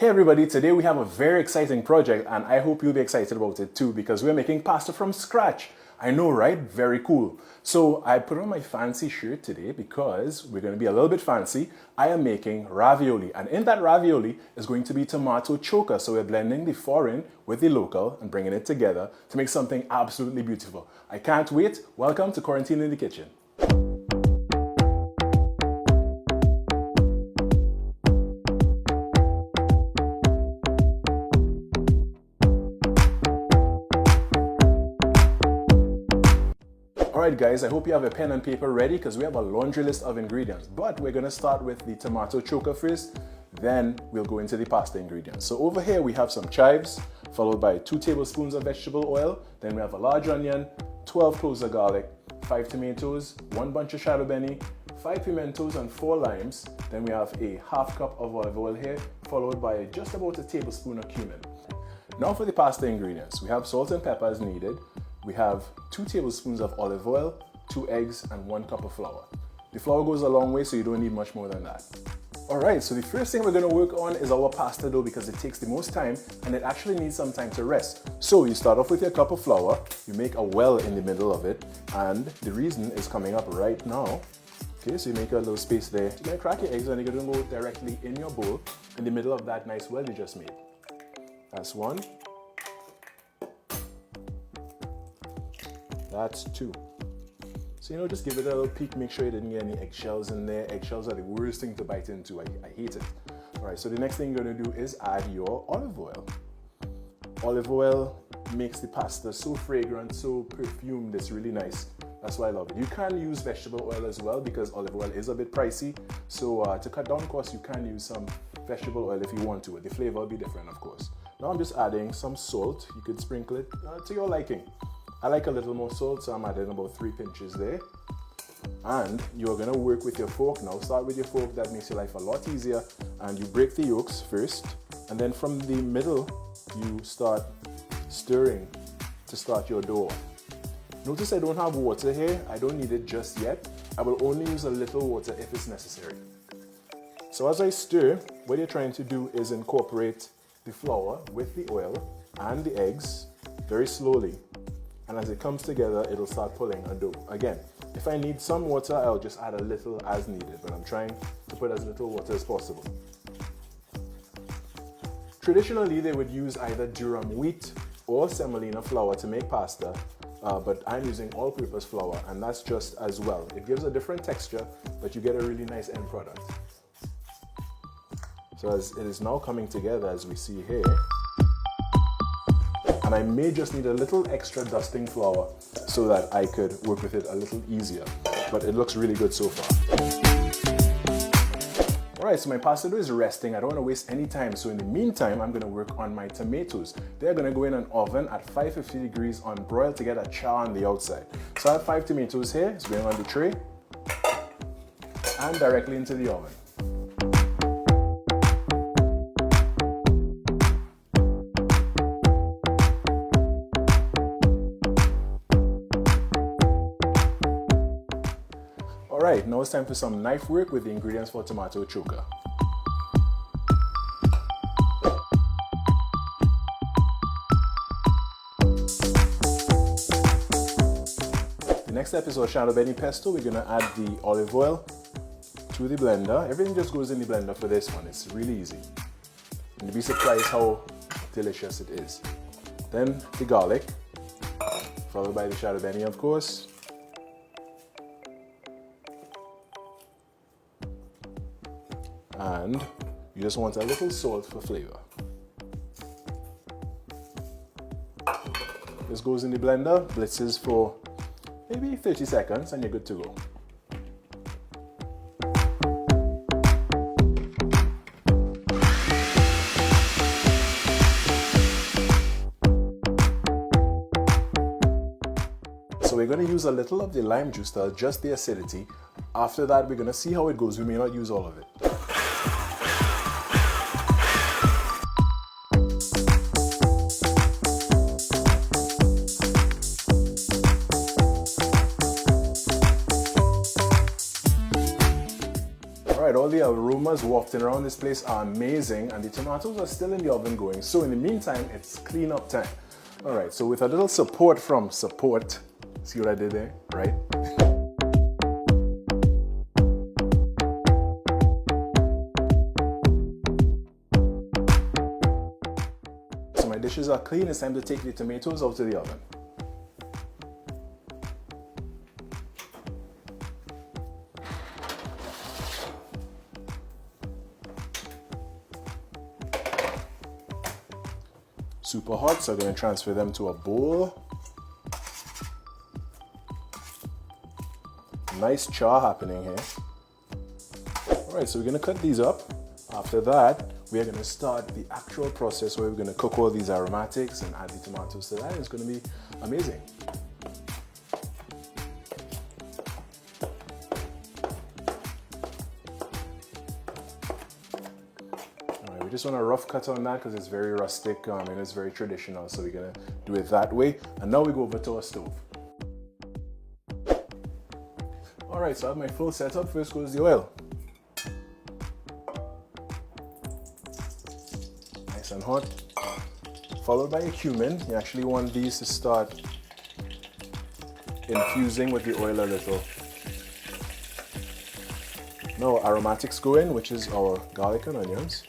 Hey everybody, today we have a very exciting project and I hope you'll be excited about it too because we're making pasta from scratch. I know, right? Very cool. So I put on my fancy shirt today because we're going to be a little bit fancy. I am making ravioli, and in that ravioli is going to be tomato choka. So we're blending the foreign with the local and bringing it together to make something absolutely beautiful. I can't wait. Welcome to Quarantine in the Kitchen. Alright guys, I hope you have a pen and paper ready because we have a laundry list of ingredients. But we're going to start with the tomato choka first, then we'll go into the pasta ingredients. So over here we have some chives, followed by 2 tablespoons of vegetable oil. Then we have a large onion, 12 cloves of garlic, 5 tomatoes, 1 bunch of shadow benny, 5 pimentos and 4 limes. Then we have a half cup of olive oil here, followed by just about a tablespoon of cumin. Now for the pasta ingredients. We have salt and pepper as needed. We have 2 tablespoons of olive oil, 2 eggs, and 1 cup of flour. The flour goes a long way, so you don't need much more than that. Alright, so the first thing we're going to work on is our pasta dough because it takes the most time and it actually needs some time to rest. So you start off with your cup of flour, you make a well in the middle of it, and the reason is coming up right now. Okay, so you make a little space there. You're going to crack your eggs and you're going to go directly in your bowl in the middle of that nice well you just made. That's 1. That's 2. So just give it a little peek, make sure you didn't get any eggshells in there. Eggshells are the worst thing to bite into, I hate it. Alright, so the next thing you're going to do is add your olive oil. Olive oil makes the pasta so fragrant, so perfumed, it's really nice. That's why I love it. You can use vegetable oil as well because olive oil is a bit pricey. So to cut down costs, you can use some vegetable oil if you want to. The flavor will be different, of course. Now I'm just adding some salt. You could sprinkle it to your liking. I like a little more salt, so I'm adding about 3 pinches there. And you're gonna work with your fork now. Start with your fork, that makes your life a lot easier. And you break the yolks first, and then from the middle, you start stirring to start your dough. Notice I don't have water here. I don't need it just yet. I will only use a little water if it's necessary. So as I stir, what you're trying to do is incorporate the flour with the oil and the eggs very slowly. And as it comes together, it'll start pulling a dough. Again, if I need some water, I'll just add a little as needed, but I'm trying to put as little water as possible. Traditionally, they would use either durum wheat or semolina flour to make pasta, but I'm using all-purpose flour, and that's just as well. It gives a different texture, but you get a really nice end product. So as it is now coming together, as we see here, and I may just need a little extra dusting flour so that I could work with it a little easier. But it looks really good so far. Alright, so my pasta dough is resting. I don't want to waste any time. So in the meantime, I'm going to work on my tomatoes. They're going to go in an oven at 550 degrees on broil to get a char on the outside. So I have 5 tomatoes here. It's going on the tray and directly into the oven. Alright, now it's time for some knife work with the ingredients for tomato choka. The next step is our shadow benny pesto. We're going to add the olive oil to the blender. Everything just goes in the blender for this one. It's really easy. And you'll be surprised how delicious it is. Then the garlic, followed by the shadow benny, of course. And you just want a little salt for flavor. This goes in the blender, blitzes for maybe 30 seconds and you're good to go. So we're going to use a little of the lime juice to adjust the acidity. After that, we're going to see how it goes. We may not use all of it. Alright, all the the aromas wafting around this place are amazing, and the tomatoes are still in the oven going. So in the meantime, it's clean up time. All right, so with a little support from support, see what I did there, right? So my dishes are clean. It's time to take the tomatoes out of the oven. Super hot, so I'm going to transfer them to a bowl. Nice char happening here. All right, so we're going to cut these up. After that, we are going to start the actual process where we're going to cook all these aromatics and add the tomatoes to that. It's going to be amazing. We just want a rough cut on that because it's very rustic and it's very traditional, so we're gonna do it that way. And now we go over to our stove. All right, so I have my full setup. First goes the oil. Nice and hot. Followed by a cumin. You actually want these to start infusing with the oil a little. Now aromatics go in, which is our garlic and onions.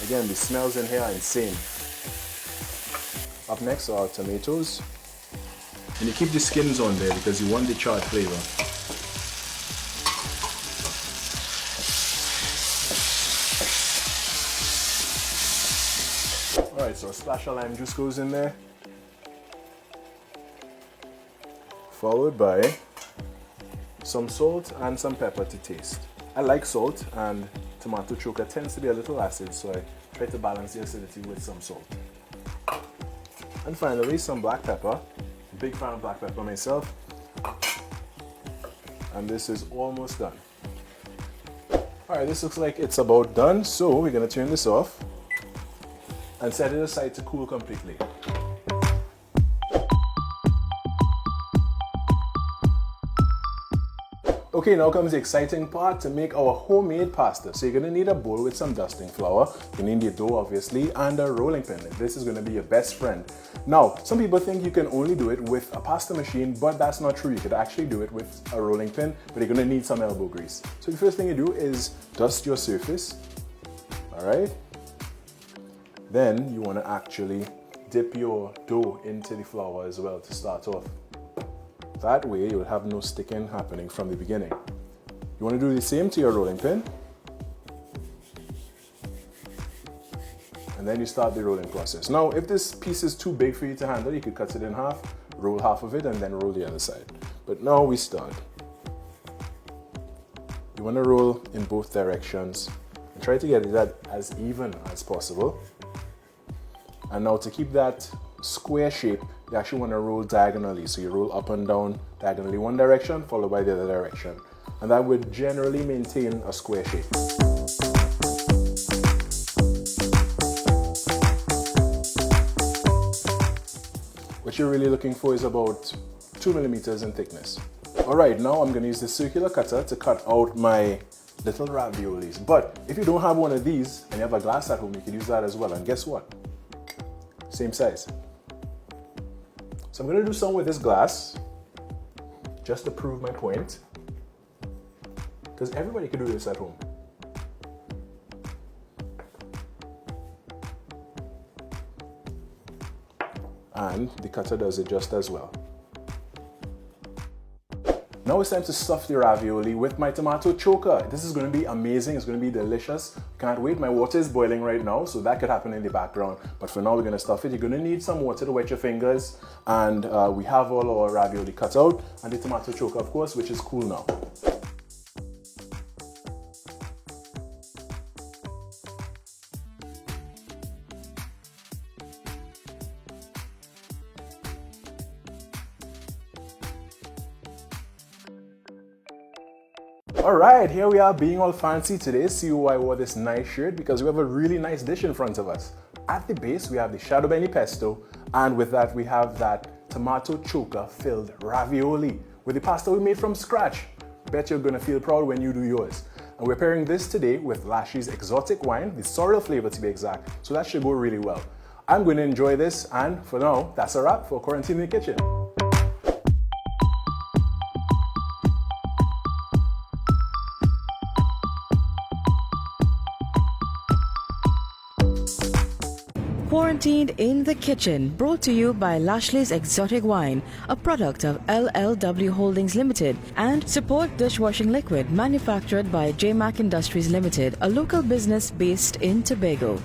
Again, the smells in here are insane. Up next are our tomatoes. And you keep the skins on there because you want the charred flavor. Alright, so a splash of lime juice goes in there. Followed by some salt and some pepper to taste. I like salt, and tomato choka tends to be a little acid, so I try to balance the acidity with some salt. And finally, some black pepper. Big fan of black pepper myself. And this is almost done. Alright, this looks like it's about done, so we're going to turn this off and set it aside to cool completely. Okay, now comes the exciting part to make our homemade pasta. So you're gonna need a bowl with some dusting flour, you need your dough obviously, and a rolling pin. This is gonna be your best friend. Now, some people think you can only do it with a pasta machine, but that's not true. You could actually do it with a rolling pin, but you're gonna need some elbow grease. So the first thing you do is dust your surface, all right? Then you wanna actually dip your dough into the flour as well to start off. That way you'll have no sticking happening from the beginning. You want to do the same to your rolling pin. And then you start the rolling process. Now, if this piece is too big for you to handle, you could cut it in half, roll half of it, and then roll the other side. But now we start. You want to roll in both directions and try to get it as even as possible. And now to keep that square shape, you actually want to roll diagonally. So you roll up and down diagonally one direction, followed by the other direction. And that would generally maintain a square shape. What you're really looking for is about 2 millimeters in thickness. All right, now I'm going to use the circular cutter to cut out my little raviolis. But if you don't have one of these and you have a glass at home, you can use that as well. And guess what? Same size. So I'm going to do some with this glass, just to prove my point, because everybody can do this at home. And the cutter does it just as well. Now it's time to stuff the ravioli with my tomato choka. This is going to be amazing. It's going to be delicious. Can't wait. My water is boiling right now, so that could happen in the background. But for now, we're going to stuff it. You're going to need some water to wet your fingers. And we have all our ravioli cut out. And the tomato choka, of course, which is cool now. Alright, here we are being all fancy today. See why I wore this nice shirt? Because we have a really nice dish in front of us. At the base, we have the shadow beni pesto, and with that, we have that tomato choka filled ravioli with the pasta we made from scratch. Bet you're gonna feel proud when you do yours. And we're pairing this today with Lashley's exotic wine, the sorrel flavor to be exact, so that should go really well. I'm going to enjoy this, and for now, that's a wrap for Quarantine in the Kitchen. Quarantined in the Kitchen, brought to you by Lashley's Exotic Wine, a product of LLW Holdings Limited, and Support Dishwashing Liquid, manufactured by JMac Industries Limited, a local business based in Tobago.